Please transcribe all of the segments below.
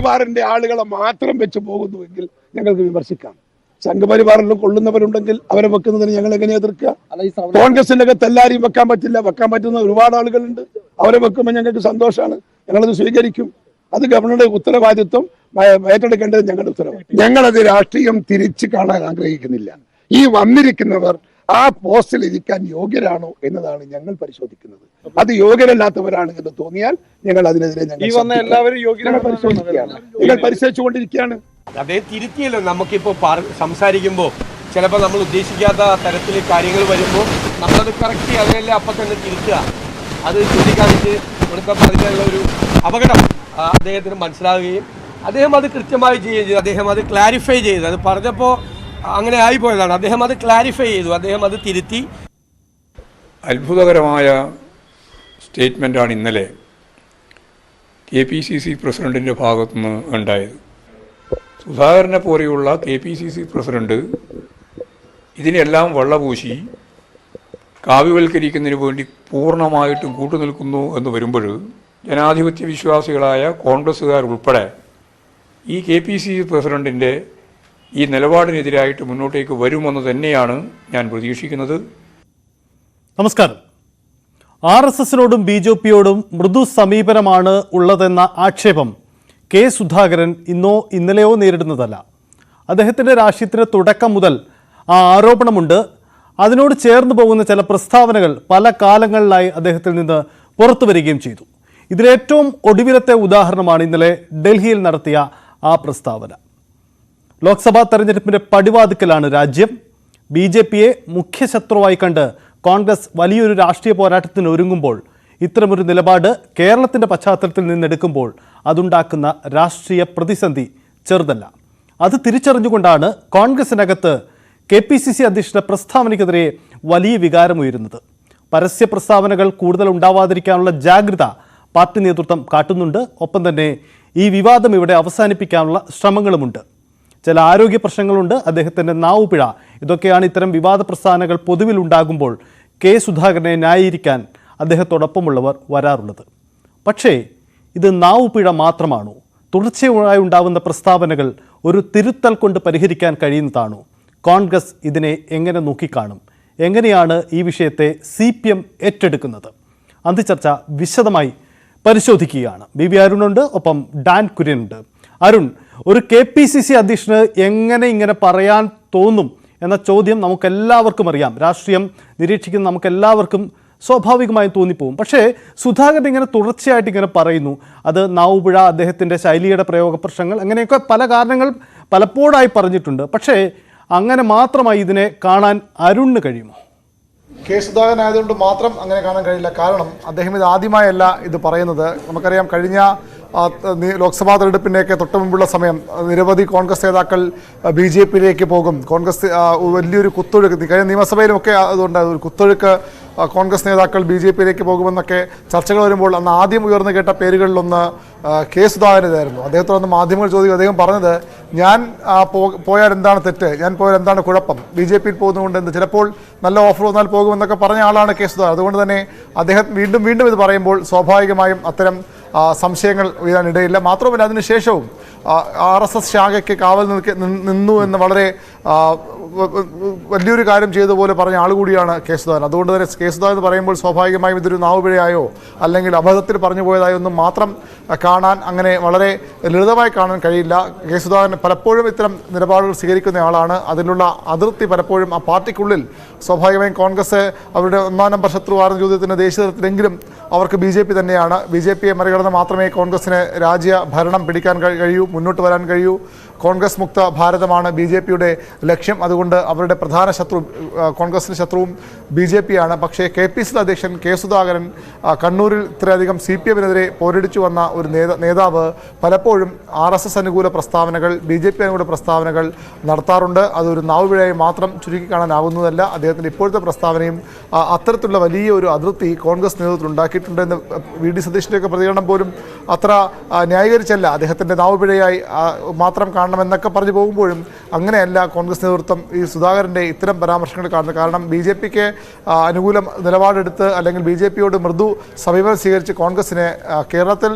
സംഘപരിവാറിന്റെ ആളുകളെ മാത്രം വെച്ച് പോകുന്നുവെങ്കിൽ ഞങ്ങൾക്ക് വിമർശിക്കാം. സംഘപരിവാറിലും കൊള്ളുന്നവരുണ്ടെങ്കിൽ അവരെ വെക്കുന്നതിന് ഞങ്ങൾ എങ്ങനെ എതിർക്കുക? കോൺഗ്രസിന്റെ അകത്ത് എല്ലാവരെയും വെക്കാൻ പറ്റില്ല. വെക്കാൻ പറ്റുന്ന ഒരുപാട് ആളുകളുണ്ട്. അവരെ വെക്കുമ്പോൾ ഞങ്ങൾക്ക് സന്തോഷമാണ്. ഞങ്ങളത് സ്വീകരിക്കും. അത് ഗവർണറുടെ ഉത്തരവാദിത്വം ഏറ്റെടുക്കേണ്ടത് ഞങ്ങളുടെ ഉത്തരവാദിത്വം. ഞങ്ങളത് രാഷ്ട്രീയം തിരിച്ചു കാണാൻ ആഗ്രഹിക്കുന്നില്ല. ഈ വന്നിരിക്കുന്നവർ ആ പോസ്റ്റിൽ ഇരിക്കാൻ യോഗ്യരാണോ എന്നതാണ് ഞങ്ങൾ പരിശോധിക്കുന്നത്. അത് യോഗ്യരല്ലാത്തവരാണ് എന്ന് തോന്നിയാൽ ഞങ്ങൾ അതിനെതിരെ ഞങ്ങൾ പരിശോധിച്ചുകൊണ്ടിരിക്കുകയാണ്. അതേ തിരുത്തിയല്ലോ. നമുക്കിപ്പോ സംസാരിക്കുമ്പോൾ ചിലപ്പോൾ നമ്മൾ ഉദ്ദേശിക്കാത്ത തരത്തിൽ കാര്യങ്ങൾ വരുമ്പോൾ നമ്മളത് കറക്റ്റ് അതിനെല്ലാം അപ്പം തന്നെ തിരുത്തുക. അത് ചൂണ്ടിക്കാണിച്ച് കൊടുക്കാൻ പറഞ്ഞുള്ള ഒരു അപകടം അദ്ദേഹത്തിന് മനസ്സിലാവുകയും അദ്ദേഹം അത് കൃത്യമായി ചെയ്യുകയും ചെയ്തു. അദ്ദേഹം അത് ക്ലാരിഫൈ ചെയ്തു. അത് പറഞ്ഞപ്പോൾ അങ്ങനെ ആയിപ്പോയതാണ്. അദ്ദേഹം അത് ക്ലാരിഫൈ ചെയ്തു. അദ്ദേഹം അത് തിരുത്തി. അത്ഭുതകരമായ സ്റ്റേറ്റ്മെൻറ്റാണ് ഇന്നലെ KPCC പ്രസിഡന്റിൻ്റെ ഭാഗത്തുനിന്ന് ഉണ്ടായത്. സുധാകരനെ പോലെയുള്ള KPCC പ്രസിഡന്റ് ഇതിനെല്ലാം വെള്ളപൂശി കാവ്യവൽക്കരിക്കുന്നതിന് വേണ്ടി പൂർണ്ണമായിട്ടും കൂട്ടുനിൽക്കുന്നു എന്ന് വരുമ്പോൾ ജനാധിപത്യ വിശ്വാസികളായ കോൺഗ്രസ്സുകാരുൾപ്പെടെ ഈ KPCC പ്രസിഡന്റിൻ്റെ ഈ നിലപാടിനെതിരായിട്ട് മുന്നോട്ടേക്ക് വരുമെന്ന് തന്നെയാണ് ഞാൻ പ്രതീക്ഷിക്കുന്നത്. നമസ്കാരം. RSSനോടും BJPയോടും മൃദു സമീപനമാണ് ഉള്ളതെന്ന ആക്ഷേപം കെ സുധാകരൻ ഇന്നോ ഇന്നലെയോ നേരിടുന്നതല്ല. അദ്ദേഹത്തിൻ്റെ രാഷ്ട്രീയത്തിന് തുടക്കം മുതൽ ആ ആരോപണമുണ്ട്. അതിനോട് ചേർന്ന് പോകുന്ന ചില പ്രസ്താവനകൾ പല കാലങ്ങളിലായി അദ്ദേഹത്തിൽ നിന്ന് പുറത്തു വരികയും ചെയ്തു. ഇതിലേറ്റവും ഒടുവിലത്തെ ഉദാഹരണമാണ് ഇന്നലെ ഡൽഹിയിൽ നടത്തിയ ആ പ്രസ്താവന. ലോക്സഭാ തെരഞ്ഞെടുപ്പിൻ്റെ പടിവാതിക്കലാണ് രാജ്യം. BJPയെ മുഖ്യശത്രുവായി കണ്ട് കോൺഗ്രസ് വലിയൊരു രാഷ്ട്രീയ പോരാട്ടത്തിന് ഒരുങ്ങുമ്പോൾ ഇത്തരമൊരു നിലപാട് കേരളത്തിൻ്റെ പശ്ചാത്തലത്തിൽ നിന്നെടുക്കുമ്പോൾ അതുണ്ടാക്കുന്ന രാഷ്ട്രീയ പ്രതിസന്ധി ചെറുതല്ല. അത് തിരിച്ചറിഞ്ഞുകൊണ്ടാണ് കോൺഗ്രസിനകത്ത് KPCC അധ്യക്ഷന്റെ പ്രസ്താവനയ്ക്കെതിരെ വലിയ വികാരമുയരുന്നത്. പരസ്യ പ്രസ്താവനകൾ കൂടുതൽ ഉണ്ടാവാതിരിക്കാനുള്ള ജാഗ്രത പാർട്ടി നേതൃത്വം കാട്ടുന്നുണ്ട്. ഒപ്പം തന്നെ ഈ വിവാദം ഇവിടെ അവസാനിപ്പിക്കാനുള്ള ശ്രമങ്ങളുമുണ്ട്. ചില ആരോഗ്യ പ്രശ്നങ്ങളുണ്ട്, അദ്ദേഹത്തിൻ്റെ നാവുപിഴ, ഇതൊക്കെയാണ് ഇത്തരം വിവാദ പ്രസ്താവനകൾ പൊതുവിലുണ്ടാകുമ്പോൾ കെ സുധാകരനെ ന്യായീകരിക്കാൻ അദ്ദേഹത്തോടൊപ്പമുള്ളവർ വരാറുള്ളത്. പക്ഷേ ഇത് നാവുപിഴ മാത്രമാണോ? തുടർച്ചയായി ഉണ്ടാവുന്ന പ്രസ്താവനകൾ ഒരു തിരുത്തൽ കൊണ്ട് പരിഹരിക്കാൻ കഴിയുന്നതാണോ? കോൺഗ്രസ് ഇതിനെ എങ്ങനെ നോക്കിക്കാണും? എങ്ങനെയാണ് ഈ വിഷയത്തെ CPM ഏറ്റെടുക്കുന്നത്? അന്തിച്ചർച്ച വിശദമായി പരിശോധിക്കുകയാണ്. BB അരുണുണ്ട്, ഒപ്പം ഡാൻ കുര്യനുണ്ട്. അരുൺ, ഒരു KPCC അധ്യക്ഷന് എങ്ങനെ ഇങ്ങനെ പറയാൻ തോന്നും എന്ന ചോദ്യം നമുക്കെല്ലാവർക്കും അറിയാം. രാഷ്ട്രീയം നിരീക്ഷിക്കുന്ന നമുക്കെല്ലാവർക്കും സ്വാഭാവികമായും തോന്നിപ്പോവും. പക്ഷേ സുധാകരൻ ഇങ്ങനെ തുടർച്ചയായിട്ട് ഇങ്ങനെ പറയുന്നു. അത് നാവുപിഴ, അദ്ദേഹത്തിൻ്റെ ശൈലിയുടെ പ്രയോഗ പ്രശ്നങ്ങൾ, അങ്ങനെയൊക്കെ പല കാരണങ്ങൾ പലപ്പോഴായി പറഞ്ഞിട്ടുണ്ട്. പക്ഷേ അങ്ങനെ മാത്രമായി ഇതിനെ കാണാൻ അരുണിന് കഴിയുമോ? കെ സുധാകരൻ ആയതുകൊണ്ട് മാത്രം അങ്ങനെ കാണാൻ കഴിയില്ല. കാരണം അദ്ദേഹം ഇത് ആദ്യമായല്ല ഇത് പറയുന്നത്. നമുക്കറിയാം, കഴിഞ്ഞ ലോക്സഭാ തെരഞ്ഞെടുപ്പിൻ്റെയൊക്കെ തൊട്ട് മുമ്പുള്ള സമയം നിരവധി കോൺഗ്രസ് നേതാക്കൾ BJPയിലേക്ക് പോകും. കോൺഗ്രസ് വലിയൊരു കുത്തൊഴുക്ക്, കഴിഞ്ഞ നിയമസഭയിലുമൊക്കെ അതുകൊണ്ട് ഒരു കുത്തൊഴുക്ക് കോൺഗ്രസ് നേതാക്കൾ BJPയിലേക്ക് പോകുമെന്നൊക്കെ ചർച്ചകൾ വരുമ്പോൾ അന്ന് ആദ്യം ഉയർന്നു കേട്ട പേരുകളിലൊന്ന് കെ സുധാകരനായിരുന്നു. അദ്ദേഹത്തോടൊന്ന് മാധ്യമങ്ങൾ ചോദിക്കും. അദ്ദേഹം പറഞ്ഞത്, ഞാൻ പോയാൽ എന്താണ് തെറ്റ്, ഞാൻ പോയാൽ എന്താണ് കുഴപ്പം, BJPയിൽ പോകുന്നതുകൊണ്ട് എന്ത്, ചിലപ്പോൾ നല്ല ഓഫർ വന്നാൽ പോകുമെന്നൊക്കെ പറഞ്ഞ ആളാണ് കെ സുധാകരൻ. അതുകൊണ്ട് തന്നെ അദ്ദേഹം വീണ്ടും ഇത് പറയുമ്പോൾ സ്വാഭാവികമായും അത്തരം സംശയങ്ങൾ ഉയരാനിടയില്ല. മാത്രമല്ല, അതിനുശേഷവും RSS ശാഖയ്ക്ക് കാവൽ നിന്നു എന്ന് വളരെ വലിയൊരു കാര്യം ചെയ്തതുപോലെ പറഞ്ഞ ആൾ കൂടിയാണ് കെ സുധാകരൻ. അതുകൊണ്ട് തന്നെ കെ സുധാകരൻ എന്ന് പറയുമ്പോൾ സ്വാഭാവികമായും ഇതൊരു നാവുപിഴയായോ അല്ലെങ്കിൽ അബദ്ധത്തിൽ പറഞ്ഞു പോയതായോ ഒന്നും മാത്രം കാണാൻ, അങ്ങനെ വളരെ ലളിതമായി കാണാൻ കഴിയില്ല. കെ സുധാകരൻ പലപ്പോഴും ഇത്തരം നിലപാടുകൾ സ്വീകരിക്കുന്ന ആളാണ്. അതിലുള്ള അതിർത്തി പലപ്പോഴും ആ പാർട്ടിക്കുള്ളിൽ സ്വാഭാവികമായും കോൺഗ്രസ് അവരുടെ ഒന്നാം നമ്പർ ശത്രുവാർന്ന ചോദ്യത്തിന് ദേശീയ തലത്തിലെങ്കിലും അവർക്ക് BJP തന്നെയാണ്. BJPയെ മറികടന്ന് മാത്രമേ കോൺഗ്രസിന് രാജ്യഭരണം പിടിക്കാൻ കഴിയൂ, മുന്നോട്ട് വരാൻ കഴിയൂ. കോൺഗ്രസ് മുക്ത ഭാരതമാണ് BJPയുടെ ലക്ഷ്യം. അതുകൊണ്ട് അവരുടെ പ്രധാന ശത്രു, കോൺഗ്രസിൻ്റെ ശത്രുവും BJPയാണ്. പക്ഷേ KPCC അധ്യക്ഷൻ കെ സുധാകരൻ കണ്ണൂരിൽ ഇത്രയധികം CPMനെതിരെ പോരടിച്ചു വന്ന ഒരു നേതാവ് പലപ്പോഴും RSS അനുകൂല പ്രസ്താവനകൾ, BJP അനുകൂല പ്രസ്താവനകൾ നടത്താറുണ്ട്. അതൊരു നാവുപിഴയായി മാത്രം ചുരുക്കി കാണാനാവുന്നതല്ല. അദ്ദേഹത്തിൻ്റെ ഇപ്പോഴത്തെ പ്രസ്താവനയും അത്തരത്തിലുള്ള വലിയ ഒരു അതിർത്തി കോൺഗ്രസ് നേതൃത്വത്തിൽ ഉണ്ടാക്കിയിട്ടുണ്ടെന്ന് VD സതീഷിൻ്റെയൊക്കെ പ്രതികരണം പോലും അത്ര ന്യായീകരിച്ചല്ല. അദ്ദേഹത്തിൻ്റെ നാവുപിഴയായി മാത്രം കാണണം കാണണം എന്നൊക്കെ പറഞ്ഞു പോകുമ്പോഴും അങ്ങനെയല്ല കോൺഗ്രസ് നേതൃത്വം ഈ സുധാകരൻ്റെ ഇത്തരം പരാമർശങ്ങൾ കാണുന്നത്. കാരണം BJPക്ക് അനുകൂല നിലപാടെടുത്ത് അല്ലെങ്കിൽ BJPയോട് മൃദു സമീപനം സ്വീകരിച്ച് കോൺഗ്രസിനെ കേരളത്തിൽ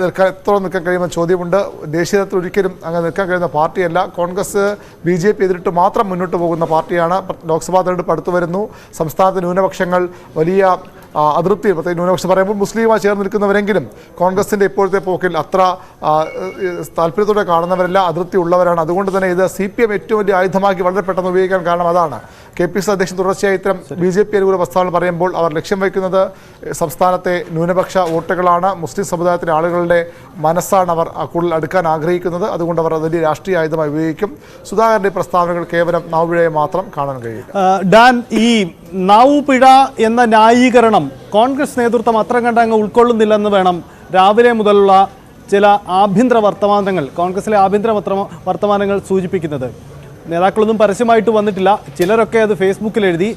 എത്ര നിൽക്കാൻ കഴിയുന്ന ചോദ്യമുണ്ട്. ദേശീയ തലത്തിൽ ഒരിക്കലും അങ്ങനെ നിൽക്കാൻ കഴിയുന്ന പാർട്ടിയല്ല. കോൺഗ്രസ് BJP എതിരിട്ട് മാത്രം മുന്നോട്ട് പോകുന്ന പാർട്ടിയാണ്. ലോക്സഭാ തെരഞ്ഞെടുപ്പ് അടുത്തു വരുന്നു. സംസ്ഥാനത്ത് ന്യൂനപക്ഷങ്ങൾ വലിയ അതൃപ്തി, പ്രത്യേകിച്ച് ന്യൂനപക്ഷം പറയുമ്പോൾ മുസ്ലിമായി ചേർന്ന് നിൽക്കുന്നവരെങ്കിലും കോൺഗ്രസിൻ്റെ ഇപ്പോഴത്തെ പോക്കിൽ അത്ര താല്പര്യത്തോടെ കാണുന്നവരല്ല, അതൃപ്തി ഉള്ളവരാണ്. അതുകൊണ്ട് തന്നെ ഇത് CPM ഏറ്റവും വലിയ ആയുധമാക്കി വളരെ പെട്ടെന്ന് ഉപയോഗിക്കാൻ കാരണം അതാണ്. KPCC അധ്യക്ഷൻ തുടർച്ചയായി ഇത്തരം BJP അനുകൂല പ്രസ്താവന പറയുമ്പോൾ അവർ ലക്ഷ്യം വയ്ക്കുന്നത് സംസ്ഥാനത്തെ ന്യൂനപക്ഷ വോട്ടുകളാണ്, മുസ്ലിം സമുദായത്തിലെ ആളുകളുടെ മനസ്സാണ് അവർ കൂടുതൽ അടുക്കാൻ ആഗ്രഹിക്കുന്നത്. അതുകൊണ്ട് അവർ വലിയ രാഷ്ട്രീയ ആയുധമായി ഉപയോഗിക്കും. സുധാകരൻ്റെ പ്രസ്താവനകൾ കേവലം നാവുപിഴയെ മാത്രം കാണാൻ കഴിയില്ല. ഡാൻ, ഈ നാവുപിഴ എന്ന ന്യായീകരണം കോൺഗ്രസ് നേതൃത്വം അത്ര കണ്ടങ്ങ് ഉൾക്കൊള്ളുന്നില്ലെന്ന് വേണം രാവിലെ മുതലുള്ള ചില ആഭ്യന്തര വർത്തമാനങ്ങൾ, കോൺഗ്രസിലെ ആഭ്യന്തര വർത്തമാനങ്ങൾ സൂചിപ്പിക്കുന്നത്. നേതാക്കളൊന്നും പരസ്യമായിട്ട് വന്നിട്ടില്ല, ചിലരൊക്കെ അത് ഫേസ്ബുക്കിൽ എഴുതി.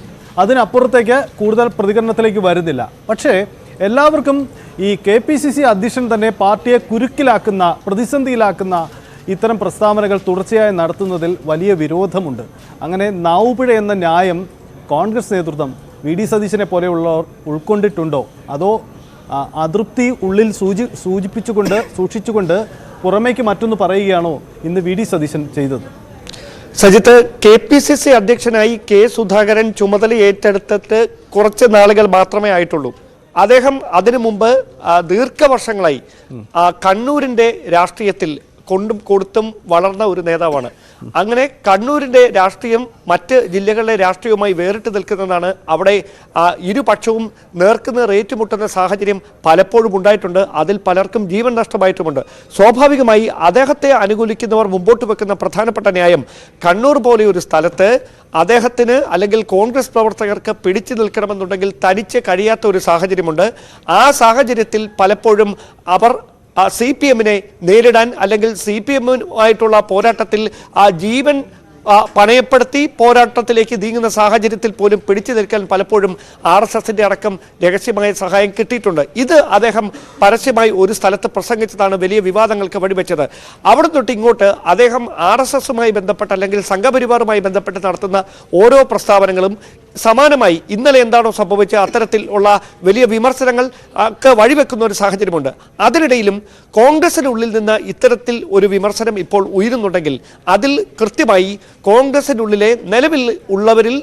അതിനപ്പുറത്തേക്ക് കൂടുതൽ പ്രതികരണത്തിലേക്ക് വരുന്നില്ല. പക്ഷേ എല്ലാവർക്കും ഈ KPCC അധ്യക്ഷൻ തന്നെ പാർട്ടിയെ കുരുക്കിലാക്കുന്ന, പ്രതിസന്ധിയിലാക്കുന്ന ഇത്തരം പ്രസ്താവനകൾ തുടർച്ചയായി നടത്തുന്നതിൽ വലിയ വിരോധമുണ്ട്. അങ്ങനെ നാവുപിഴ എന്ന ന്യായം കോൺഗ്രസ് നേതൃത്വം VD സതീശനെ പോലെയുള്ളവർ ഉൾക്കൊണ്ടിട്ടുണ്ടോ, അതോ അതൃപ്തി ഉള്ളിൽ സൂക്ഷിച്ചുകൊണ്ട് പുറമേക്ക് മറ്റൊന്ന് പറയുകയാണോ ഇന്ന് VD സതീശൻ ചെയ്തത്? സജിത്ത്, KPCC അധ്യക്ഷനായി K സുധാകരൻ ചുമതല ഏറ്റെടുത്തിട്ട് കുറച്ച് നാളുകൾ മാത്രമേ ആയിട്ടുള്ളൂ. അദ്ദേഹം അതിനു മുമ്പ് ദീർഘവർഷങ്ങളായി കണ്ണൂരിൻ്റെ രാഷ്ട്രീയത്തിൽ കൊണ്ടും കൊടുത്തും വളർന്ന ഒരു നേതാവാണ്. അങ്ങനെ കണ്ണൂരിൻ്റെ രാഷ്ട്രീയം മറ്റ് ജില്ലകളിലെ രാഷ്ട്രീയവുമായി വേറിട്ട് നിൽക്കുന്നതാണ്. അവിടെ ഇരുപക്ഷവും നേർക്കുനേർ ഏറ്റുമുട്ടുന്ന സാഹചര്യം പലപ്പോഴും ഉണ്ടായിട്ടുണ്ട്. അതിൽ പലർക്കും ജീവൻ നഷ്ടമായിട്ടുമുണ്ട്. സ്വാഭാവികമായി അദ്ദേഹത്തെ അനുകൂലിക്കുന്നവർ മുമ്പോട്ട് വെക്കുന്ന പ്രധാനപ്പെട്ട ന്യായം, കണ്ണൂർ പോലെയൊരു സ്ഥലത്ത് അദ്ദേഹത്തിന് അല്ലെങ്കിൽ കോൺഗ്രസ് പ്രവർത്തകർക്ക് പിടിച്ചു നിൽക്കണമെന്നുണ്ടെങ്കിൽ തനിച്ച് കഴിയാത്ത ഒരു സാഹചര്യമുണ്ട്. ആ സാഹചര്യത്തിൽ പലപ്പോഴും അവർ CPM-നെ നേരിടാൻ അല്ലെങ്കിൽ CPM-ആയിട്ടുള്ള പോരാട്ടത്തിൽ ജീവൻ പണയപ്പെടുത്തി പോരാട്ടത്തിലേക്ക് നീങ്ങുന്ന സാഹചര്യത്തിൽ പോലും പിടിച്ചു നിൽക്കാൻ പലപ്പോഴും RSSന്റെ അടക്കം രഹസ്യമായ സഹായം കിട്ടിയിട്ടുണ്ട്. ഇത് അദ്ദേഹം പരസ്യമായി ഒരു സ്ഥലത്ത് പ്രസംഗിച്ചതാണ് വലിയ വിവാദങ്ങൾക്ക് വഴിവെച്ചത്. അവിടെ തൊട്ട് ഇങ്ങോട്ട് അദ്ദേഹം RSSുമായി ബന്ധപ്പെട്ട് അല്ലെങ്കിൽ സംഘപരിവാറുമായി ബന്ധപ്പെട്ട് നടത്തുന്ന ഓരോ പ്രസ്താവനകളും സമാനമായി ഇന്നലെ എന്താണോ സംഭവിച്ചത് അത്തരത്തിൽ ഉള്ള വലിയ വിമർശനങ്ങൾ ഒക്കെ വഴിവെക്കുന്ന ഒരു സാഹചര്യമുണ്ട്. അതിനിടയിലും കോൺഗ്രസിനുള്ളിൽ നിന്ന് ഇത്തരത്തിൽ ഒരു വിമർശനം ഇപ്പോൾ ഉയരുന്നുണ്ടെങ്കിൽ അതിൽ കൃത്യമായി കോൺഗ്രസിനുള്ളിലെ നിലവിൽ ഉള്ളവരിൽ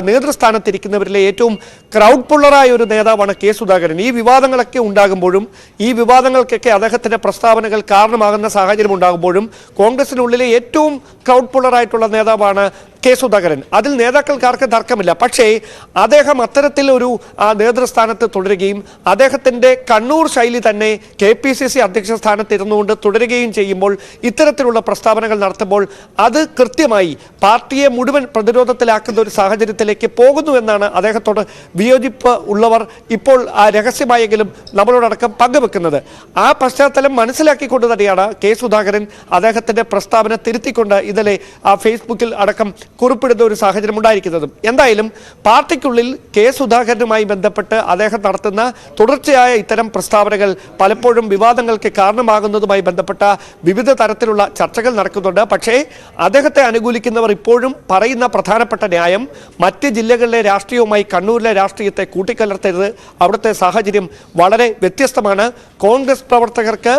നേതൃസ്ഥാനത്തിരിക്കുന്നവരിലെ ഏറ്റവും ക്രൗഡ് പുള്ളറായ ഒരു നേതാവാണ് K സുധാകരൻ. ഈ വിവാദങ്ങളൊക്കെ ഉണ്ടാകുമ്പോഴും ഈ വിവാദങ്ങൾക്കൊക്കെ അദ്ദേഹത്തിൻ്റെ പ്രസ്താവനകൾ കാരണമാകുന്ന സാഹചര്യം ഉണ്ടാകുമ്പോഴും കോൺഗ്രസിനുള്ളിലെ ഏറ്റവും ക്രൗഡ് പുള്ളറായിട്ടുള്ള നേതാവാണ് K സുധാകരൻ. അതിൽ നേതാക്കൾക്ക് തർക്കമില്ല. പക്ഷേ അദ്ദേഹം അത്തരത്തിൽ ഒരു നേതൃസ്ഥാനത്ത് തുടരുകയും അദ്ദേഹത്തിൻ്റെ കണ്ണൂർ ശൈലി തന്നെ KPCC അധ്യക്ഷ സ്ഥാനത്ത് ഇരുന്നുകൊണ്ട് തുടരുകയും ചെയ്യുമ്പോൾ ഇത്തരത്തിലുള്ള പ്രസ്താവനകൾ നടത്തുമ്പോൾ അത് കൃത്യമായി പാർട്ടിയെ മുഴുവൻ പ്രതിരോധത്തിലാക്കുന്ന ഒരു സാഹചര്യത്തിലേക്ക് പോകുന്നു എന്നാണ് അദ്ദേഹത്തോട് വിയോജിപ്പ് ഉള്ളവർ ഇപ്പോൾ രഹസ്യമായെങ്കിലും നമ്മളോടക്കം പങ്കുവെക്കുന്നത്. ആ പശ്ചാത്തലം മനസ്സിലാക്കിക്കൊണ്ട് തന്നെയാണ് K സുധാകരൻ അദ്ദേഹത്തിൻ്റെ പ്രസ്താവന തിരുത്തിക്കൊണ്ട് ഇന്നലെ ഫേസ്ബുക്കിൽ അടക്കം കുറിപ്പിടുന്ന ഒരു സാഹചര്യം ഉണ്ടായിരിക്കുന്നതും. എന്തായാലും പാർട്ടിക്കുള്ളിൽ K സുധാകരനുമായി ബന്ധപ്പെട്ട് അദ്ദേഹം നടത്തുന്ന തുടർച്ചയായ ഇത്തരം പ്രസ്താവനകൾ പലപ്പോഴും വിവാദങ്ങൾക്ക് കാരണമാകുന്നതുമായി ബന്ധപ്പെട്ട വിവിധ തരത്തിലുള്ള ചർച്ചകൾ നടക്കുന്നുണ്ട്. പക്ഷേ അദ്ദേഹത്തെ അനുകൂലിക്കുന്നവർ ഇപ്പോഴും പറയുന്ന പ്രധാനപ്പെട്ട ന്യായം മറ്റ് ജില്ലകളിലെ രാഷ്ട്രീയവുമായി കണ്ണൂരിലെ രാഷ്ട്രീയത്തെ കൂട്ടിക്കലർത്തരുത്, അവിടുത്തെ സാഹചര്യം വളരെ വ്യത്യസ്തമാണ്, കോൺഗ്രസ് പ്രവർത്തകർക്ക്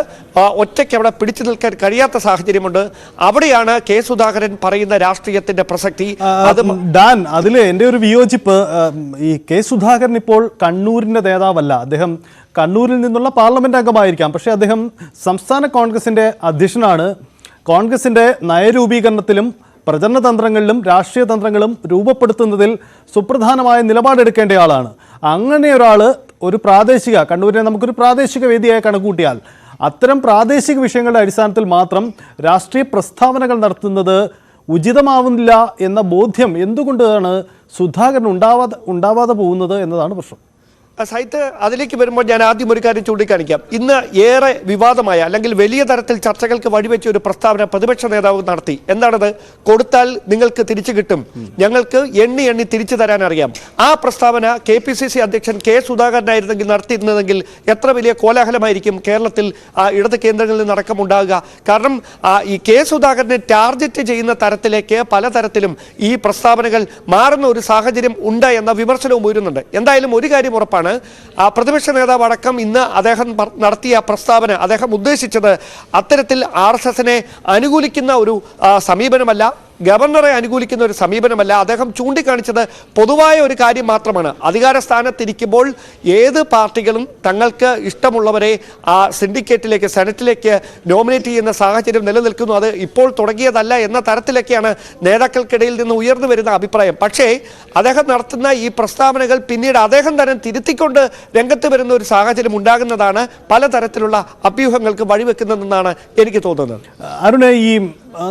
ഒറ്റയ്ക്ക് അവിടെ പിടിച്ചു നിൽക്കാൻ കഴിയാത്ത സാഹചര്യമുണ്ട്, അവിടെയാണ് K സുധാകരൻ പറയുന്ന രാഷ്ട്രീയത്തിന്റെ പ്രസക്തി. ഡാൻ, അതിൽ എൻ്റെ ഒരു വിയോജിപ്പ്, ഈ K സുധാകരൻ ഇപ്പോൾ കണ്ണൂരിൻ്റെ നേതാവല്ല. അദ്ദേഹം കണ്ണൂരിൽ നിന്നുള്ള പാർലമെന്റ് അംഗമായിരിക്കാം, പക്ഷേ അദ്ദേഹം സംസ്ഥാന കോൺഗ്രസിൻ്റെ അധ്യക്ഷനാണ്. കോൺഗ്രസിൻ്റെ നയരൂപീകരണത്തിലും പ്രചരണ തന്ത്രങ്ങളിലും രാഷ്ട്രീയ തന്ത്രങ്ങളും രൂപപ്പെടുത്തുന്നതിൽ സുപ്രധാനമായ നിലപാടെടുക്കേണ്ട ആളാണ്. അങ്ങനെ ഒരാൾ ഒരു പ്രാദേശിക, കണ്ണൂരിനെ നമുക്കൊരു പ്രാദേശിക വേദിയായി കണക്കൂട്ടിയാൽ അത്തരം പ്രാദേശിക വിഷയങ്ങളുടെ അടിസ്ഥാനത്തിൽ മാത്രം രാഷ്ട്രീയ പ്രസ്താവനകൾ നടത്തുന്നത് ഉചിതമാവുന്നില്ല എന്ന ബോധ്യം എന്തുകൊണ്ടാണ് സുധാകരൻ ഉണ്ടാവാതെ പോകുന്നത് എന്നതാണ് പ്രശ്നം. സാഹിത്യ അതിലേക്ക് വരുമ്പോൾ ഞാൻ ആദ്യം ഒരു കാര്യം ചൂണ്ടിക്കാണിക്കാം. ഇന്ന് ഏറെ വിവാദമായ അല്ലെങ്കിൽ വലിയ തരത്തിൽ ചർച്ചകൾക്ക് വഴിവെച്ച ഒരു പ്രസ്താവന പ്രതിപക്ഷ നേതാവ് നടത്തി. എന്താണത്? കൊടുത്താൽ നിങ്ങൾക്ക് തിരിച്ചു കിട്ടും, ഞങ്ങൾക്ക് എണ്ണി എണ്ണി തിരിച്ചു തരാൻ അറിയാം. ആ പ്രസ്താവന KPCC അധ്യക്ഷൻ കെ സുധാകരനായിരുന്നെങ്കിൽ നടത്തിയിരുന്നതെങ്കിൽ എത്ര വലിയ കോലാഹലമായിരിക്കും കേരളത്തിൽ ഇടത് കേന്ദ്രങ്ങളിൽ നിന്നടക്കം ഉണ്ടാകുക. കാരണം ഈ കെ സുധാകരനെ ടാർഗറ്റ് ചെയ്യുന്ന തരത്തിലേക്ക് പലതരത്തിലും ഈ പ്രസ്താവനകൾ മാറുന്ന ഒരു സാഹചര്യം ഉണ്ട് എന്ന വിമർശനവും ഉയരുന്നുണ്ട്. എന്തായാലും ഒരു കാര്യം ഉറപ്പാണ്, പ്രതിപക്ഷ നേതാവ് അടക്കം ഇന്ന് അദ്ദേഹം നടത്തിയ പ്രസ്താവന അദ്ദേഹം ഉദ്ദേശിച്ചത് അത്തരത്തിൽ RSSനെ അനുകൂലിക്കുന്ന ഒരു സമീപനമല്ല, ഗവർണറെ അനുകൂലിക്കുന്ന ഒരു സമീപനമല്ല. അദ്ദേഹം ചൂണ്ടിക്കാണിച്ചത് പൊതുവായ ഒരു കാര്യം മാത്രമാണ്. അധികാര സ്ഥാനത്തിരിക്കുമ്പോൾ ഏത് പാർട്ടികളും തങ്ങൾക്ക് ഇഷ്ടമുള്ളവരെ സിൻഡിക്കേറ്റിലേക്ക്, സെനറ്റിലേക്ക് നോമിനേറ്റ് ചെയ്യുന്ന സാഹചര്യം നിലനിൽക്കുന്നു. അത് ഇപ്പോൾ തുടങ്ങിയതല്ല എന്ന തരത്തിലൊക്കെയാണ് നേതാക്കൾക്കിടയിൽ നിന്ന് ഉയർന്നു വരുന്ന അഭിപ്രായം. പക്ഷേ അദ്ദേഹം നടത്തുന്ന ഈ പ്രസ്താവനകൾ പിന്നീട് അദ്ദേഹം തന്നെ തിരുത്തിക്കൊണ്ട് രംഗത്ത് വരുന്ന ഒരു സാഹചര്യം ഉണ്ടാകുന്നതാണ് പലതരത്തിലുള്ള അഭ്യൂഹങ്ങൾക്ക് വഴിവെക്കുന്നതെന്നാണ് എനിക്ക് തോന്നുന്നത്. അരുണേ, ഈ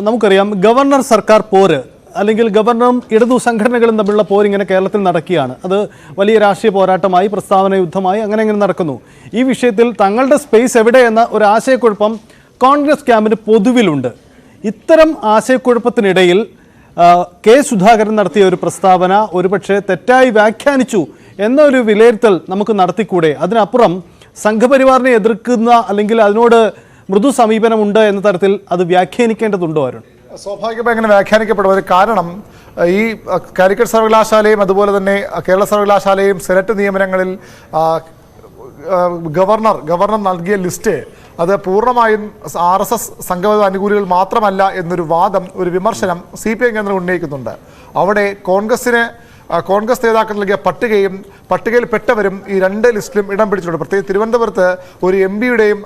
നമുക്കറിയാം ഗവർണർ സർക്കാർ പോര് അല്ലെങ്കിൽ ഗവർണറും ഇടതു സംഘടനകളും തമ്മിലുള്ള പോരിങ്ങനെ കേരളത്തിൽ നടക്കുകയാണ്. അത് വലിയ രാഷ്ട്രീയ പോരാട്ടമായി, പ്രസ്താവന യുദ്ധമായി അങ്ങനെ നടക്കുന്നു. ഈ വിഷയത്തിൽ തങ്ങളുടെ സ്പേസ് എവിടെ എന്ന ഒരു ആശയക്കുഴപ്പം കോൺഗ്രസ് ക്യാമ്പിന് പൊതുവിലുണ്ട്. ഇത്തരം ആശയക്കുഴപ്പത്തിനിടയിൽ കെ സുധാകരൻ നടത്തിയ ഒരു പ്രസ്താവന ഒരുപക്ഷെ തെറ്റായി വ്യാഖ്യാനിച്ചു എന്നൊരു വിലയിരുത്തൽ നമുക്ക് നടത്തിക്കൂടെ? അതിനപ്പുറം സംഘപരിവാറിനെ എതിർക്കുന്ന അല്ലെങ്കിൽ അതിനോട് മൃദു സമീപനമുണ്ട് എന്ന തരത്തിൽ അത് വ്യാഖ്യാനിക്കേണ്ടതുണ്ടോ അരുൺ? സ്വാഭാവികമായി അങ്ങനെ വ്യാഖ്യാനിക്കപ്പെടുന്നത് കാരണം ഈ കാലിക്കറ്റ് സർവകലാശാലയും അതുപോലെ തന്നെ കേരള സർവകലാശാലയും സെനറ്റ് നിയമനങ്ങളിൽ ഗവർണർ നൽകിയ ലിസ്റ്റ് അത് പൂർണ്ണമായും RSS സംഘപരിവാർ അനുകൂലികൾ മാത്രമല്ല എന്നൊരു വാദം, ഒരു വിമർശനം CPM കേന്ദ്രം ഉന്നയിക്കുന്നുണ്ട്. അവിടെ കോൺഗ്രസ് നേതാക്കൾ നൽകിയ പട്ടികയിൽ പെട്ടവരും ഈ രണ്ട് ലിസ്റ്റിലും ഇടം പിടിച്ചിട്ടുണ്ട്. പ്രത്യേകിച്ച് തിരുവനന്തപുരത്ത് ഒരു MPയുടെയും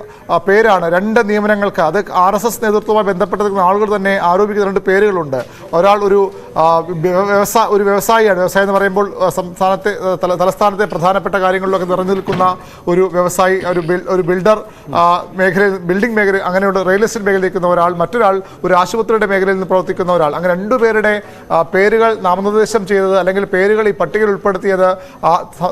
പേരാണ് രണ്ട് നിയമനങ്ങൾക്ക്, അത് RSS നേതൃത്വവുമായി ബന്ധപ്പെട്ട ആളുകൾ തന്നെ ആരോപിക്കുന്ന രണ്ട് പേരുകളുണ്ട്. ഒരാൾ ഒരു വ്യവസായിയാണ്. വ്യവസായം എന്ന് പറയുമ്പോൾ തലസ്ഥാനത്തെ പ്രധാനപ്പെട്ട കാര്യങ്ങളിലൊക്കെ നിറഞ്ഞു നിൽക്കുന്ന ഒരു വ്യവസായി, ഒരു ബിൽഡർ മേഖലയിൽ, ബിൽഡിംഗ് മേഖല, അങ്ങനെയുള്ള റിയൽ എസ്റ്റേറ്റ് മേഖലയിൽ നിൽക്കുന്ന ഒരാൾ, മറ്റൊരാൾ ഒരു ആശുപത്രിയുടെ മേഖലയിൽ നിന്ന് പ്രവർത്തിക്കുന്ന ഒരാൾ. അങ്ങനെ രണ്ടുപേരുടെ പേരുകൾ നാമനിർദ്ദേശം ചെയ്തത് അല്ലെങ്കിൽ പേരുകൾ ഈ പട്ടികയിൽ ഉൾപ്പെടുത്തിയത്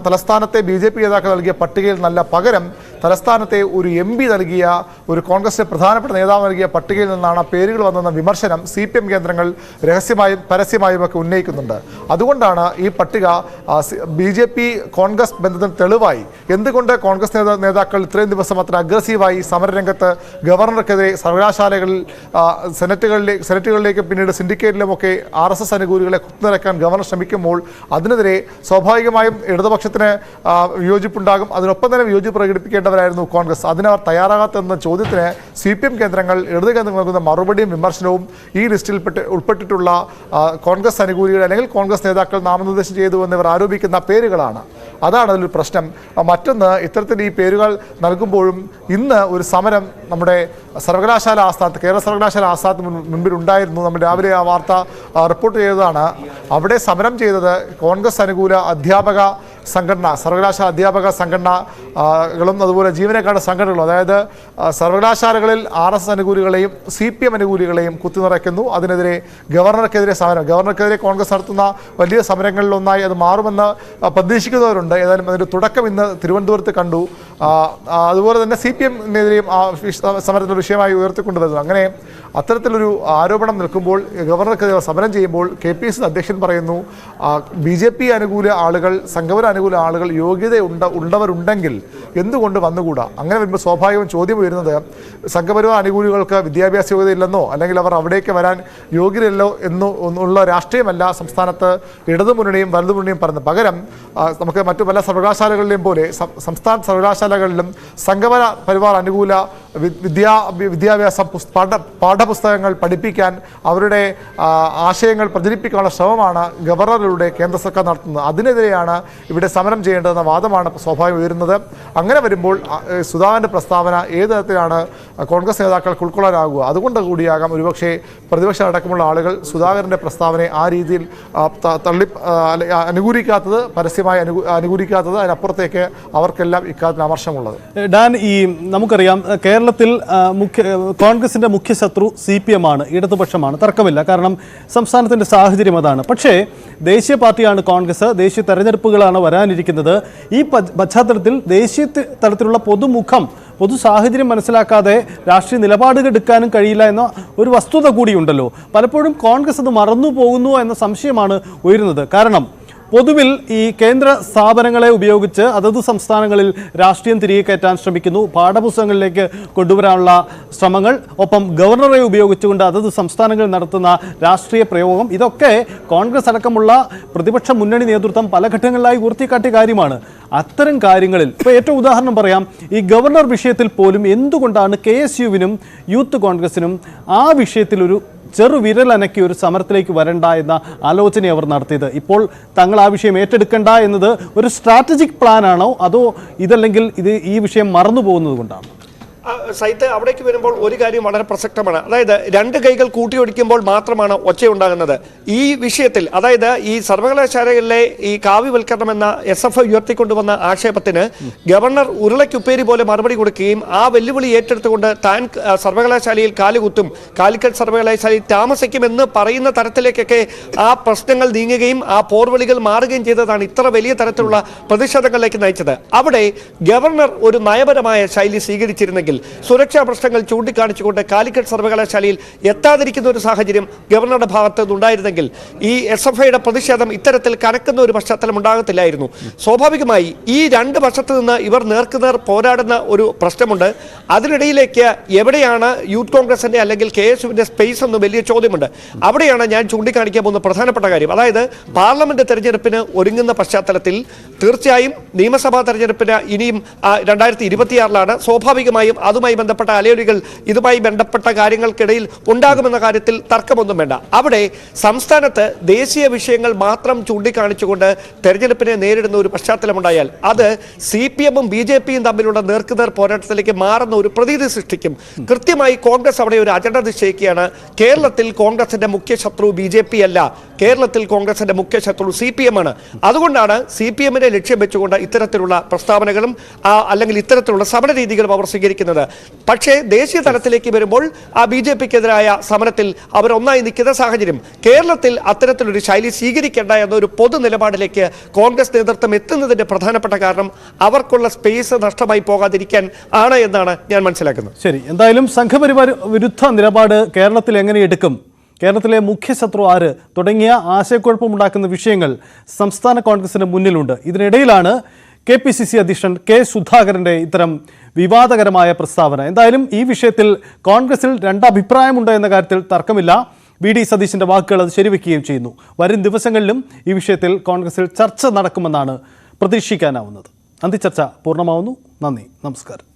തലസ്ഥാനത്തെ BJP നേതാക്കൾ നൽകിയ പട്ടികയിൽ നല്ല പകരം തലസ്ഥാനത്തെ ഒരു MP നൽകിയ, ഒരു കോൺഗ്രസിന്റെ പ്രധാനപ്പെട്ട നേതാവ് നൽകിയ പട്ടികയിൽ നിന്നാണ് പേരുകൾ വന്നെന്ന വിമർശനം CPM കേന്ദ്രങ്ങൾ രഹസ്യമായും പരസ്യമായും ഒക്കെ ഉന്നയിക്കുന്നുണ്ട്. അതുകൊണ്ടാണ് ഈ പട്ടിക BJP കോൺഗ്രസ് ബന്ധത്തിന് തെളിവായി. എന്തുകൊണ്ട് കോൺഗ്രസ് നേതാക്കൾ ഇത്രയും ദിവസം അത്ര അഗ്രസീവായി സമരരംഗത്ത് ഗവർണർക്കെതിരെ സർവകലാശാലകളിൽ, സെനറ്റുകളിലേക്ക് പിന്നീട് സിൻഡിക്കേറ്റിലുമൊക്കെ RSS അനുകൂലികളെ കുത്തിനിറക്കാൻ ഗവർണർ ശ്രമിക്കുമ്പോൾ അതിനെതിരെ സ്വാഭാവികമായും ഇടതുപക്ഷത്തിന് വിയോജിപ്പുണ്ടാകും. അതിനൊപ്പം തന്നെ വിയോജിപ്പ് പ്രകടിപ്പിക്കേണ്ടവരായിരുന്നു കോൺഗ്രസ്. അതിനവർ തയ്യാറാകാത്തെന്ന ചോദ്യത്തിന് CPM കേന്ദ്രങ്ങൾ, ഇടത് കേന്ദ്രങ്ങൾ നൽകുന്ന മറുപടിയും വിമർശനവും ഈ ലിസ്റ്റിൽ ഉൾപ്പെട്ടിട്ടുള്ള കോൺഗ്രസ് അനുകൂലികൾ അല്ലെങ്കിൽ കോൺഗ്രസ് നേതാക്കൾ നാമനിർദ്ദേശം ചെയ്തു എന്നിവർ ആരോപിക്കുന്ന പേരുകളാണ്. അതാണ് അതിലൊരു പ്രശ്നം. മറ്റൊന്ന്, ഇത്തരത്തിൽ ഈ പേരുകൾ നൽകുമ്പോഴും ഇന്ന് ഒരു സമരം നമ്മുടെ സർവകലാശാല ആസ്ഥാനത്ത്, കേരള സർവകലാശാല ആസ്ഥാനത്ത് മുൻപിലുണ്ടായിരുന്നു. നമ്മൾ രാവിലെ ആ വാർത്ത റിപ്പോർട്ട് ചെയ്തതാണ്. അവിടെ സമരം ചെയ്തത് കോൺഗ്രസ് അനുകൂല അധ്യാപക സംഘടന, സർവകലാശാല അധ്യാപക സംഘടനകളും അതുപോലെ ജീവനക്കാരുടെ സംഘടനകളും, അതായത് സർവകലാശാലകളിൽ RSS അനുകൂലികളെയും CPM അനുകൂലികളെയും കുത്തിനിറയ്ക്കുന്നു. അതിനെതിരെ ഗവർണർക്കെതിരെ സമരം, ഗവർണർക്കെതിരെ കോൺഗ്രസ് നടത്തുന്ന വലിയ സമരങ്ങളിലൊന്നായി അത് മാറുമെന്ന് പ്രതീക്ഷിക്കുന്നവരുണ്ട്. ഏതായാലും അതിൻ്റെ തുടക്കം ഇന്ന് തിരുവനന്തപുരത്ത് കണ്ടു. അതുപോലെ തന്നെ CPM-നെതിരെയും സമരത്തിൻ്റെ വിഷയമായി ഉയർത്തിക്കൊണ്ടുവരുന്നു. അങ്ങനെ അത്തരത്തിലൊരു ആരോപണം നിൽക്കുമ്പോൾ, ഗവർണർക്കെതിരെ സമരം ചെയ്യുമ്പോൾ KPCC അധ്യക്ഷൻ പറയുന്നു BJP അനുകൂല ആളുകൾ, സംഘപരിവാർ അനുകൂല ആളുകൾ ഉള്ളവരുണ്ടെങ്കിൽ എന്തുകൊണ്ട് വന്നുകൂടാ? അങ്ങനെ വരുമ്പോൾ സ്വാഭാവികവും ചോദ്യം വരുന്നത്, സംഘപരിവാർ അനുകൂലികൾക്ക് വിദ്യാഭ്യാസ യോഗ്യതയില്ലെന്നോ അല്ലെങ്കിൽ അവർ അവിടേക്ക് വരാൻ യോഗ്യരല്ലോ എന്നോ ഉള്ള രാഷ്ട്രീയമല്ല സംസ്ഥാനത്ത് ഇടതുമുന്നണിയും വലതുമുന്നണിയും പറയുന്നത്. പകരം നമുക്ക് മറ്റു പല സർവകലാശാലകളിലെയും പോലെ സംസ്ഥാന സർവകലാശാലകളിലും സംഘപരിവാർ അനുകൂല വിദ്യാഭ്യാസം, പാഠപുസ്തകങ്ങൾ പഠിപ്പിക്കാൻ, അവരുടെ ആശയങ്ങൾ പ്രചരിപ്പിക്കാനുള്ള ശ്രമമാണ് ഗവർണറിലൂടെ കേന്ദ്ര സർക്കാർ നടത്തുന്നത്. അതിനെതിരെയാണ് ഇവിടെ സമരം ചെയ്യേണ്ടതെന്ന വാദമാണ് സ്വാഭാവികം ഉയരുന്നത്. അങ്ങനെ വരുമ്പോൾ സുധാകരൻ്റെ പ്രസ്താവന ഏത് തരത്തിലാണ് കോൺഗ്രസ് നേതാക്കൾക്ക് ഉൾക്കൊള്ളാനാകുക? അതുകൊണ്ട് കൂടിയാകാം ഒരുപക്ഷെ പ്രതിപക്ഷം അടക്കമുള്ള ആളുകൾ സുധാകരൻ്റെ പ്രസ്താവനയെ ആ രീതിയിൽ അനുകൂലിക്കാത്തത്, പരസ്യമായി അനുകൂലിക്കാത്തത്. അതിനപ്പുറത്തേക്ക് അവർക്കെല്ലാം ഇക്കാര്യത്തിൽ അമർഷമുള്ളത്. ഡാൻ, നമുക്കറിയാം കേരളത്തിൽ കോൺഗ്രസിന്റെ മുഖ്യ ശത്രു CPM ആണ്, ഇടതുപക്ഷമാണ്, തർക്കമില്ല. കാരണം സംസ്ഥാനത്തിന്റെ സാഹചര്യം അതാണ്. പക്ഷേ ദേശീയ പാർട്ടിയാണ് കോൺഗ്രസ്, ദേശീയ തെരഞ്ഞെടുപ്പുകളാണ് വരാനിരിക്കുന്നത്. ഈ പശ്ചാത്തലത്തിൽ ദേശീയ തലത്തിലുള്ള പൊതു സാഹചര്യം മനസ്സിലാക്കാതെ രാഷ്ട്രീയ നിലപാടുകൾ എടുക്കാനും കഴിയില്ല എന്ന ഒരു വസ്തുത കൂടിയുണ്ടല്ലോ. പലപ്പോഴും കോൺഗ്രസ് അത് മറന്നു പോകുന്നു എന്ന സംശയമാണ് ഉയരുന്നത്. കാരണം പൊതുവിൽ ഈ കേന്ദ്ര സ്ഥാപനങ്ങളെ ഉപയോഗിച്ച് അതത് സംസ്ഥാനങ്ങളിൽ രാഷ്ട്രീയം തിരികെ കയറ്റാൻ ശ്രമിക്കുന്നു, പാഠപുസ്തകങ്ങളിലേക്ക് കൊണ്ടുവരാനുള്ള ശ്രമങ്ങൾ, ഒപ്പം ഗവർണറെ ഉപയോഗിച്ചുകൊണ്ട് അതത് സംസ്ഥാനങ്ങളിൽ നടത്തുന്ന രാഷ്ട്രീയ പ്രയോഗം, ഇതൊക്കെ കോൺഗ്രസ് അടക്കമുള്ള പ്രതിപക്ഷ മുന്നണി നേതൃത്വം പല ഘട്ടങ്ങളിലായി ഉയർത്തിക്കാട്ടിയ കാര്യമാണ്. അത്തരം കാര്യങ്ങളിൽ ഇപ്പോൾ ഏറ്റവും ഉദാഹരണം പറയാം, ഈ ഗവർണർ വിഷയത്തിൽ പോലും എന്തുകൊണ്ടാണ് KSUവിനും യൂത്ത് കോൺഗ്രസിനും ആ വിഷയത്തിൽ ഒരു ചെറുവിരലനക്കി ഒരു സമരത്തിലേക്ക് വരണ്ട എന്ന ആലോചന അവർ നടത്തിയത്? ഇപ്പോൾ തങ്ങൾ ആ വിഷയം ഏറ്റെടുക്കണ്ട എന്നത് ഒരു സ്ട്രാറ്റജിക് പ്ലാൻ ആണോ, അതോ ഇതല്ലെങ്കിൽ ഈ വിഷയം മറന്നു പോകുന്നത് കൊണ്ടാണ്? സൈത്ത്, അവിടേക്ക് വരുമ്പോൾ ഒരു കാര്യം വളരെ പ്രസക്തമാണ്. അതായത് രണ്ട് കൈകൾ കൂട്ടിയൊടിക്കുമ്പോൾ മാത്രമാണ് ഒച്ചയുണ്ടാകുന്നത്. ഈ വിഷയത്തിൽ, അതായത് ഈ സർവകലാശാലകളിലെ ഈ കാവ്യവൽക്കരണം എന്ന SFI ഉയർത്തിക്കൊണ്ടുവന്ന ആക്ഷേപത്തിന് ഗവർണർ ഉരുളയ്ക്കുപ്പേരി പോലെ മറുപടി കൊടുക്കുകയും ആ വെല്ലുവിളി ഏറ്റെടുത്തുകൊണ്ട് താൻ സർവകലാശാലയിൽ കാലുകുത്തും, കാലിക്കറ്റ് സർവകലാശാലയിൽ താമസിക്കുമെന്ന് പറയുന്ന തരത്തിലേക്കൊക്കെ ആ പ്രശ്നങ്ങൾ നീങ്ങുകയും ആ പോർവിളികൾ മാറുകയും ചെയ്തതാണ് ഇത്ര വലിയ തരത്തിലുള്ള പ്രതിഷേധങ്ങളിലേക്ക് നയിച്ചത്. അവിടെ ഗവർണർ ഒരു നയപരമായ ശൈലി സ്വീകരിച്ചിരുന്നെങ്കിൽ, സുരക്ഷാ പ്രശ്നങ്ങൾ ചൂണ്ടിക്കാണിച്ചുകൊണ്ട് കാലിക്കറ്റ് സർവകലാശാലയിൽ എത്താതിരിക്കുന്ന ഒരു സാഹചര്യം ഗവർണറുടെ ഭാഗത്ത് നിന്നുണ്ടായിരുന്നെങ്കിൽ ഈ SFIയുടെ പ്രതിഷേധം ഇത്തരത്തിൽ കനക്കുന്ന ഒരു പശ്ചാത്തലം ഉണ്ടാകത്തില്ലായിരുന്നു. സ്വാഭാവികമായി ഈ രണ്ട് വശത്ത് നിന്ന് ഇവർ നേർക്കുനേർ പോരാടുന്ന ഒരു പ്രശ്നമുണ്ട്. അതിനിടയിലേക്ക് എവിടെയാണ് യൂത്ത് കോൺഗ്രസിന്റെ അല്ലെങ്കിൽ KSUവിന്റെ സ്പേസ് എന്ന് വലിയ ചോദ്യമുണ്ട്. അവിടെയാണ് ഞാൻ ചൂണ്ടിക്കാണിക്കാൻ പോകുന്ന പ്രധാനപ്പെട്ട കാര്യം. അതായത് പാർലമെന്റ് തെരഞ്ഞെടുപ്പിന് ഒരുങ്ങുന്ന പശ്ചാത്തലത്തിൽ തീർച്ചയായും നിയമസഭാ തെരഞ്ഞെടുപ്പിന് ഇനിയും 2026 സ്വാഭാവികമായും അതുമായി ബന്ധപ്പെട്ട അലയൊലികൾ, ഇതുമായി ബന്ധപ്പെട്ട കാര്യങ്ങൾക്കിടയിൽ ഉണ്ടാകുമെന്ന കാര്യത്തിൽ തർക്കമൊന്നും വേണ്ട. അവിടെ സംസ്ഥാനത്ത് ദേശീയ വിഷയങ്ങൾ മാത്രം ചൂണ്ടിക്കാണിച്ചുകൊണ്ട് തെരഞ്ഞെടുപ്പിനെ നേരിടുന്ന ഒരു പശ്ചാത്തലമുണ്ടായാൽ അത് CPMഉം BJPയും തമ്മിലുള്ള നേർക്കുനേർ പോരാട്ടത്തിലേക്ക് മാറുന്ന ഒരു പ്രതീതി സൃഷ്ടിക്കും. കൃത്യമായി കോൺഗ്രസ് അവിടെ ഒരു അജണ്ട നിശ്ചയിക്കുകയാണ്. കേരളത്തിൽ കോൺഗ്രസിന്റെ മുഖ്യ ശത്രു BJP അല്ല, കേരളത്തിൽ കോൺഗ്രസിന്റെ മുഖ്യ ശത്രു CPM ആണ്. അതുകൊണ്ടാണ് CPMനെ ലക്ഷ്യം വെച്ചുകൊണ്ട് ഇത്തരത്തിലുള്ള പ്രസ്താവനകളും അല്ലെങ്കിൽ ഇത്തരത്തിലുള്ള സമര രീതികളും അവർ സ്വീകരിക്കുന്നത്. പക്ഷേ ദേശീയ തലത്തിലേക്ക് വരുമ്പോൾ ആ BJPക്കെതിരായ സമരത്തിൽ അവർ ഒന്നായി നിൽക്കുന്ന സാഹചര്യം, കേരളത്തിൽ അത്തരത്തിലൊരു ശൈലി സ്വീകരിക്കേണ്ട എന്നൊരു പൊതു നിലപാടിലേക്ക് കോൺഗ്രസ് നേതൃത്വം എത്തുന്നതിന്റെ പ്രധാനപ്പെട്ട കാരണം അവർക്കുള്ള സ്പേസ് നഷ്ടമായി പോകാതിരിക്കാൻ ആണ് എന്നാണ് ഞാൻ മനസ്സിലാക്കുന്നത്. ശരി, എന്തായാലും സംഘപരിവാര വിരുദ്ധ നിലപാട് കേരളത്തിൽ എങ്ങനെ എടുക്കും, കേരളത്തിലെ മുഖ്യ ശത്രു ആര് തുടങ്ങിയ ആശയക്കുഴപ്പമുണ്ടാക്കുന്ന വിഷയങ്ങൾ സംസ്ഥാന കോൺഗ്രസിന് മുന്നിലുണ്ട്. ഇതിനിടയിലാണ് KPCC അധ്യക്ഷൻ K. സുധാകരൻ്റെ ഇത്തരം വിവാദകരമായ പ്രസ്താവന. എന്തായാലും ഈ വിഷയത്തിൽ കോൺഗ്രസിൽ രണ്ടഭിപ്രായമുണ്ട് എന്ന കാര്യത്തിൽ തർക്കമില്ല. VD സതീശൻ്റെ വാക്കുകൾ അത് ശരിവെക്കുകയും ചെയ്യുന്നു. വരും ദിവസങ്ങളിലും ഈ വിഷയത്തിൽ കോൺഗ്രസിൽ ചർച്ച നടക്കുമെന്നാണ് പ്രതീക്ഷിക്കാനാവുന്നത്. അന്തിച്ചർച്ച പൂർണ്ണമാവുന്നു. നന്ദി, നമസ്കാരം.